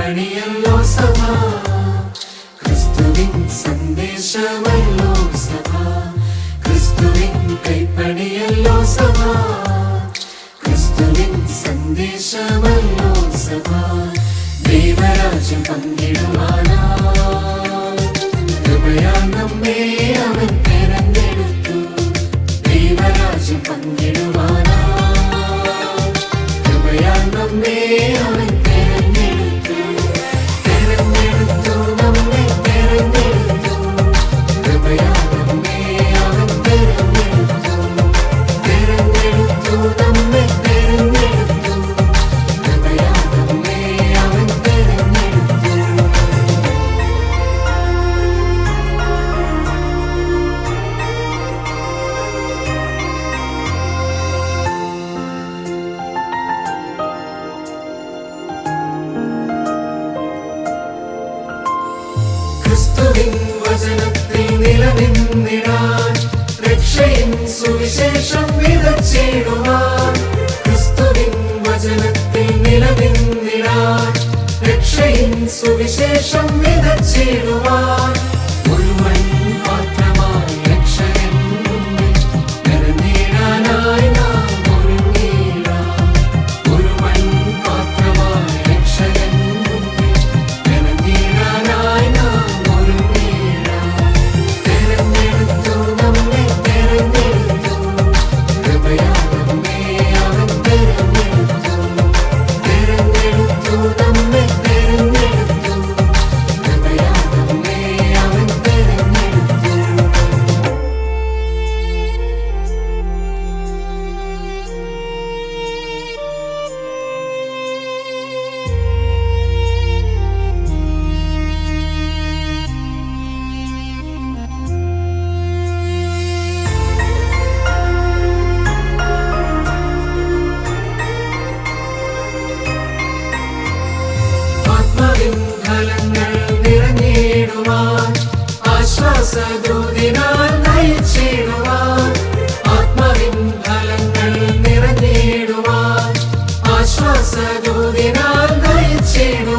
കൈപ്പണിയല്ലോ സഭ, ക്രിസ്തുവിൻ സന്ദേശമല്ലോ സഭ. ക്രിസ്തുവിൻ കൈപ്പണിയല്ലോ സഭ, ക്രിസ്തുവിൻ സന്ദേശമല്ലോ സഭ. ദൈവരാജ്യം പങ്കിടുവാനായി കൃപയാൽ നമ്മെ അവൻ തെരഞ്ഞെടുത്തു. ദൈവരാജ്യം പങ്കിടുവാനായി കൃപയാൽ നമ്മെ അവൻ തെരഞ്ഞെടുത്തു. തെരഞ്ഞെടുത്തു, നമ്മെ തെരഞ്ഞെടുത്തു. കൃപയാൽ നമ്മെ അവൻ തെരഞ്ഞെടുത്തു. തെരഞ്ഞെടുത്തു, നമ്മെ തെരഞ്ഞെടുത്തു. കൃപയാൽ നമ്മെ അവൻ തെരഞ്ഞെടുത്തു. ക്രിസ്തുവിൻ വചനത്തിൽ നിലനിന്നിടാൻ, രക്ഷയിൻ സുവിശേഷം വിതച്ചിടുവാൻ. ക്രിസ്തുവിൻ വചനത്തിൽ നിലനിന്നിടാൻ, രക്ഷയിൻ സുവിശേഷം വിതച്ചിടുവാൻ. മുഴുവൻ പാത്രമായി രക്ഷകൻ മുന്നിൽ നിറഞ്ഞിടാനായി നാം ഒരുങ്ങിയിടാം. മുഴുവൻ പാത്രമായി രക്ഷകൻ മുന്നിൽ നിറഞ്ഞിടാനായി നാം ഒരുങ്ങിയിടാം. തെരഞ്ഞെടുത്തു, നമ്മെ തെരഞ്ഞെടുത്തു. കൃപയാൽ നമ്മെ അവൻ തെരഞ്ഞെടുത്തു. തെരഞ്ഞെടുത്തു, നമ്മെ തെരഞ്ഞെടുത്തു. കൃപയാൽ നമ്മെ അവൻ തെരഞ്ഞെടുത്തു. ആത്മാവിൻ ഫലങ്ങൾ നിറഞ്ഞിടുവാൻ, ആശ്വാസദൂതിനാൽ നയിച്ചിടുവാൻ. ആത്മാവിൻ ഫലങ്ങൾ നിറഞ്ഞിടുവാൻ, ആശ്വാസദൂതിനാൽ നയിച്ചിടുവാൻ.